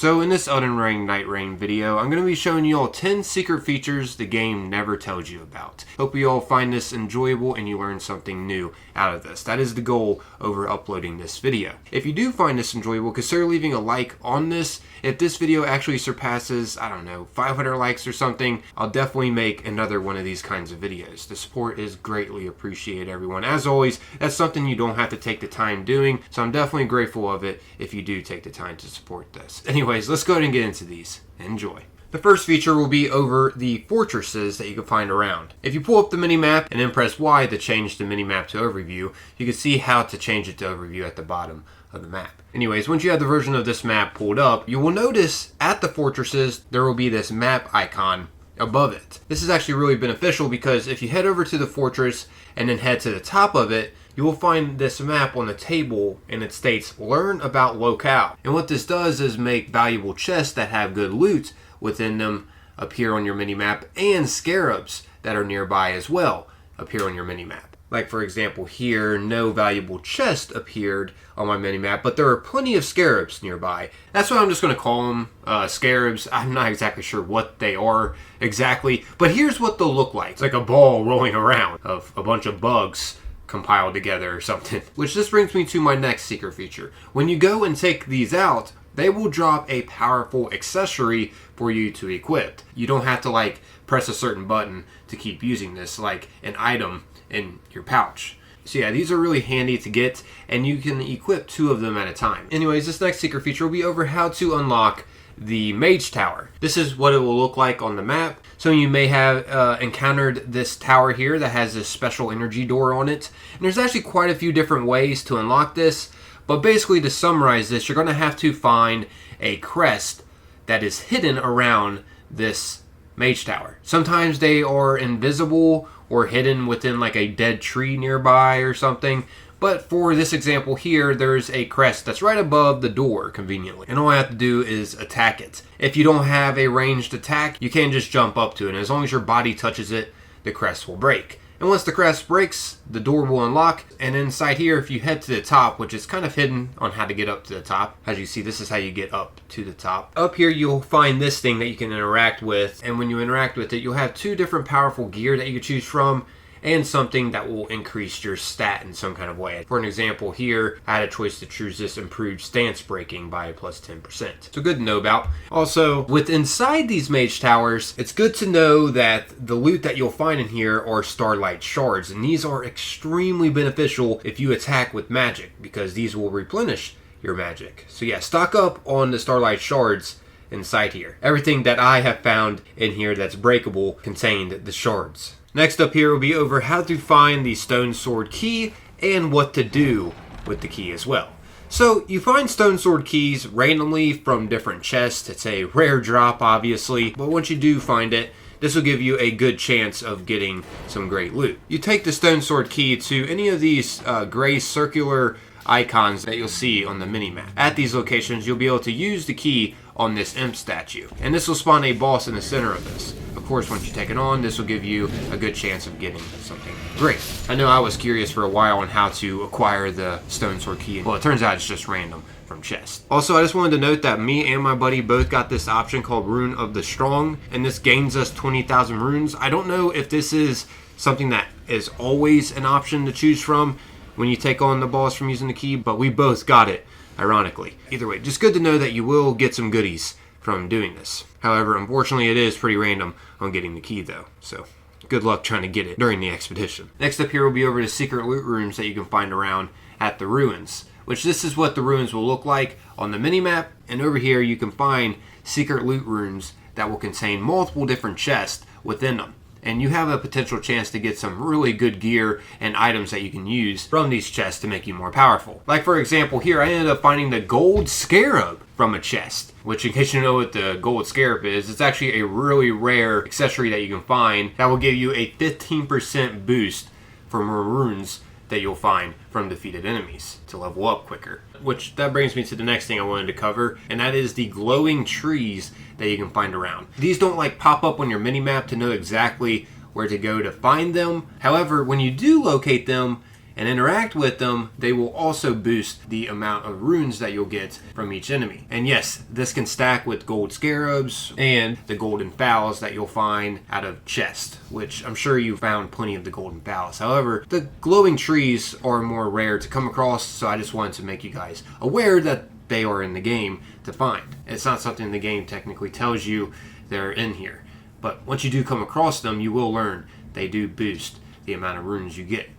So in this Elden Ring Nightreign video, I'm going to be showing you all 10 secret features the game never tells you about. Hope you all find this enjoyable and you learn something new out of this. That is the goal over uploading this video. If you do find this enjoyable, consider leaving a like on this. If this video actually surpasses, 500 likes or something, I'll definitely make another one of these kinds of videos. The support is greatly appreciated, everyone. As always, that's something you don't have to take the time doing, so I'm definitely grateful of it if you do take the time to support this. Anyways, let's go ahead and get into these. Enjoy. The first feature will be over the fortresses that you can find around. If you pull up the minimap and then press Y to change the minimap to overview, you can see how to change it to overview at the bottom of the map. Anyways, once you have the version of this map pulled up, you will notice at the fortresses there will be this map icon above it. This is actually really beneficial because if you head over to the fortress and then head to the top of it, you will find this map on the table and it states learn about locale. And what this does is make valuable chests that have good loot within them appear on your minimap, and scarabs that are nearby as well appear on your minimap. Like for example here, no valuable chest appeared on my minimap, but there are plenty of scarabs nearby. That's why I'm just going to call them scarabs. I'm not exactly sure what they are exactly, but here's what they'll look like. It's like a ball rolling around of a bunch of bugs compiled together or something. Which this brings me to my next secret feature. When you go and take these out, they will drop a powerful accessory for you to equip. You don't have to press a certain button to keep using this, like an item in your pouch. So yeah, these are really handy to get, and you can equip 2 of them at a time. Anyways, this next secret feature will be over how to unlock the Mage Tower. This is what it will look like on the map. So you may have encountered this tower here that has this special energy door on it. And there's actually quite a few different ways to unlock this. But basically, to summarize this, you're going to have to find a crest that is hidden around this Mage Tower. Sometimes they are invisible or hidden within like a dead tree nearby or something. But for this example here, there's a crest that's right above the door, conveniently. And all I have to do is attack it. If you don't have a ranged attack, you can just jump up to it. And as long as your body touches it, the crest will break. And once the crest breaks, the door will unlock. And inside here, if you head to the top, which is kind of hidden on how to get up to the top. As you see, this is how you get up to the top. Up here, you'll find this thing that you can interact with. And when you interact with it, you'll have 2 different powerful gear that you can choose from, and something that will increase your stat in some kind of way. For an example here, I had a choice to choose this improved stance breaking by plus 10%. So good to know about. Also, with inside these mage towers, it's good to know that the loot that you'll find in here are starlight shards, and these are extremely beneficial if you attack with magic, because these will replenish your magic. So yeah, stock up on the starlight shards inside here. Everything that I have found in here that's breakable contained the shards. Next up here will be over how to find the stone sword key and what to do with the key as well. So you find stone sword keys randomly from different chests. It's a rare drop, obviously, but once you do find it, this will give you a good chance of getting some great loot. You take the stone sword key to any of these gray circular icons that you'll see on the minimap. At these locations, you'll be able to use the key on this imp statue, and this will spawn a boss in the center of this. Of course, once you take it on, this will give you a good chance of getting something great. I know I was curious for a while on how to acquire the stone sword key. Well, it turns out it's just random from chests. Also, I just wanted to note that me and my buddy both got this option called Rune of the Strong, and this gains us 20,000 runes. I don't know if this is something that is always an option to choose from when you take on the boss from using the key, but we both got it, ironically. Either way, just good to know that you will get some goodies from doing this. However, unfortunately, it is pretty random on getting the key though, so good luck trying to get it during the expedition. Next up here will be over the secret loot rooms that you can find around at the ruins, which this is what the ruins will look like on the minimap, and over here you can find secret loot rooms that will contain multiple different chests within them. And you have a potential chance to get some really good gear and items that you can use from these chests to make you more powerful. Like for example here, I ended up finding the gold scarab from a chest, which in case you know what the gold scarab is, it's actually a really rare accessory that you can find that will give you a 15% boost for runes that you'll find from defeated enemies to level up quicker. Which that brings me to the next thing I wanted to cover, and that is the glowing trees that you can find around. These don't pop up on your minimap to know exactly where to go to find them. However, when you do locate them, and interact with them, they will also boost the amount of runes that you'll get from each enemy. And yes, this can stack with gold scarabs and the golden fowls that you'll find out of chests, which I'm sure you found plenty of the golden fowls. However, the glowing trees are more rare to come across, so I just wanted to make you guys aware that they are in the game to find. It's not something the game technically tells you they're in here, but once you do come across them, you will learn they do boost the amount of runes you get.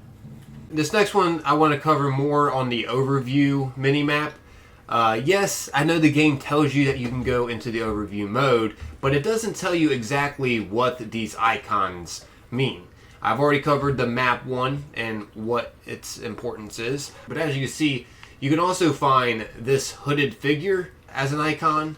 This next one, I want to cover more on the overview minimap. Yes, I know the game tells you that you can go into the overview mode, but it doesn't tell you exactly what these icons mean. I've already covered the map one and what its importance is, but as you can see, you can also find this hooded figure as an icon,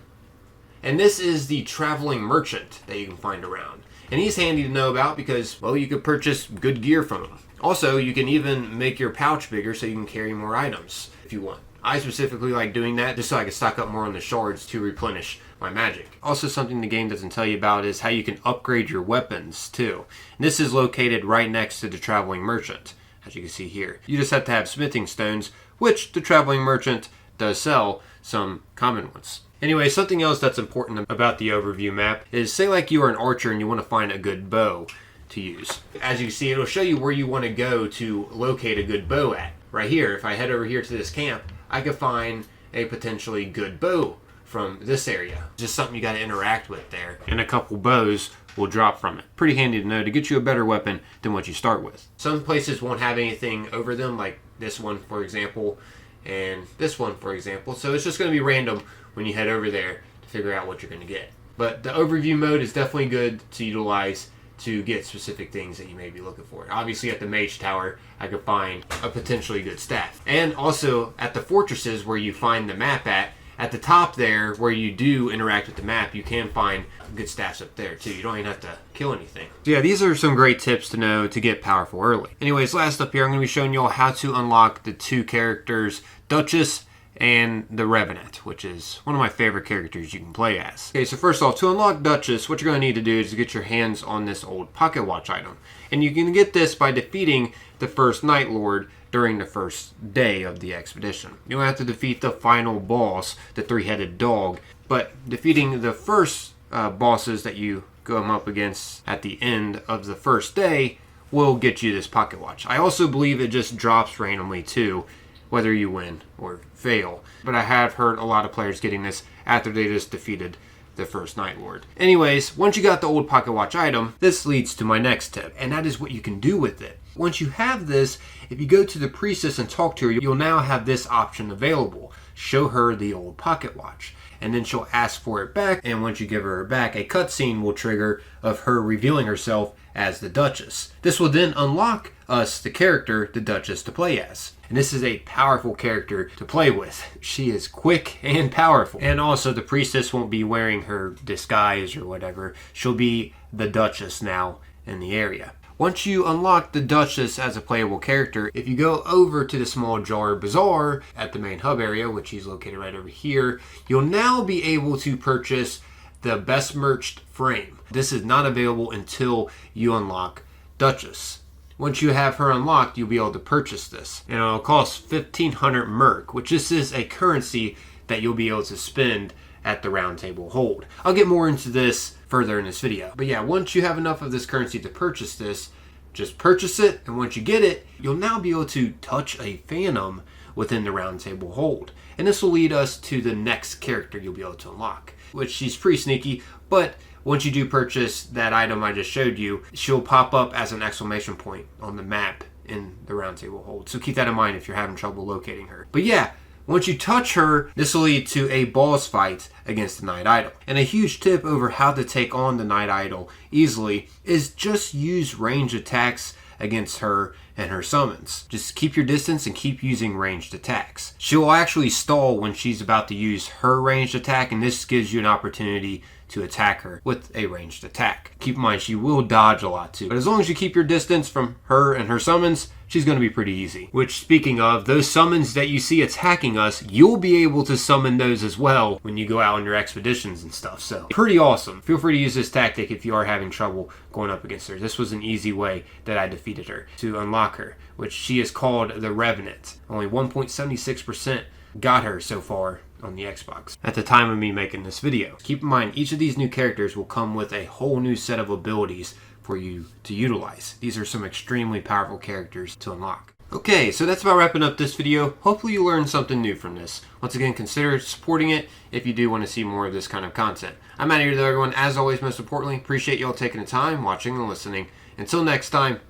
and this is the traveling merchant that you can find around. And he's handy to know about because, well, you could purchase good gear from him. Also, you can even make your pouch bigger so you can carry more items if you want. I specifically like doing that just so I can stock up more on the shards to replenish my magic. Also, something the game doesn't tell you about is how you can upgrade your weapons too. And this is located right next to the traveling merchant, as you can see here. You just have to have smithing stones, which the traveling merchant does sell some common ones. Anyway, something else that's important about the overview map is, say like you are an archer and you want to find a good bow to use. As you see, it'll show you where you want to go to locate a good bow at. Right here, if I head over here to this camp, I could find a potentially good bow from this area. Just something you got to interact with there. And a couple bows will drop from it. Pretty handy to know to get you a better weapon than what you start with. Some places won't have anything over them, like this one, for example, and this one, for example. So it's just going to be random when you head over there to figure out what you're going to get. But the overview mode is definitely good to utilize to get specific things that you may be looking for. Obviously at the mage tower, I could find a potentially good staff. And also at the fortresses where you find the map at the top there where you do interact with the map, you can find good staffs up there too. You don't even have to kill anything. So yeah, these are some great tips to know to get powerful early. Anyways, last up here, I'm going to be showing you all how to unlock the two characters, Duchess and the Revenant, which is one of my favorite characters you can play as. Okay, so first off, to unlock Duchess, what you're going to need to do is to get your hands on this old pocket watch item. And you can get this by defeating the first Night Lord during the first day of the expedition. You don't have to defeat the final boss, the three-headed dog, but defeating the first bosses that you come up against at the end of the first day will get you this pocket watch. I also believe it just drops randomly too, whether you win or fail. But I have heard a lot of players getting this after they just defeated the first Night Lord. Anyways, once you got the old pocket watch item, this leads to my next tip, and that is what you can do with it. Once you have this, if you go to the priestess and talk to her, you'll now have this option available. Show her the old pocket watch. And then she'll ask for it back, and once you give her it back, a cutscene will trigger of her revealing herself as the Duchess. This will then unlock us the character, the Duchess, to play as. And this is a powerful character to play with. She is quick and powerful. And also the priestess won't be wearing her disguise or whatever. She'll be the Duchess now in the area. Once you unlock the Duchess as a playable character, if you go over to the Small Jar Bazaar at the main hub area, which is located right over here, you'll now be able to purchase the Best Merched Frame. This is not available until you unlock Duchess. Once you have her unlocked, you'll be able to purchase this. And it'll cost 1,500 merc, which this is a currency that you'll be able to spend at the Round Table Hold. I'll get more into this further in this video. But yeah, once you have enough of this currency to purchase this, just purchase it, and once you get it, you'll now be able to touch a phantom within the Round Table Hold. And this will lead us to the next character you'll be able to unlock, which she's pretty sneaky, but once you do purchase that item I just showed you, she'll pop up as an exclamation point on the map in the Round Table Hold. So keep that in mind if you're having trouble locating her. But yeah, once you touch her, this will lead to a boss fight against the Night Idol. And a huge tip over how to take on the Night Idol easily is just use range attacks against her and her summons. Just keep your distance and keep using ranged attacks. She'll actually stall when she's about to use her ranged attack, and this gives you an opportunity to attack her with a ranged attack. Keep in mind, she will dodge a lot too. But as long as you keep your distance from her and her summons, she's going to be pretty easy. Which, speaking of, those summons that you see attacking us, you'll be able to summon those as well when you go out on your expeditions and stuff. So, pretty awesome. Feel free to use this tactic if you are having trouble going up against her. This was an easy way that I defeated her. To unlock unlock her, which she is called the Revenant. Only 1.76% got her so far on the Xbox at the time of me making this video. Keep in mind, each of these new characters will come with a whole new set of abilities for you to utilize. These are some extremely powerful characters to unlock. Okay, so that's about wrapping up this video. Hopefully you learned something new from this. Once again, consider supporting it if you do want to see more of this kind of content. I'm out of here though, everyone. As always, most importantly, appreciate y'all taking the time, watching and listening. Until next time,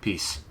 peace.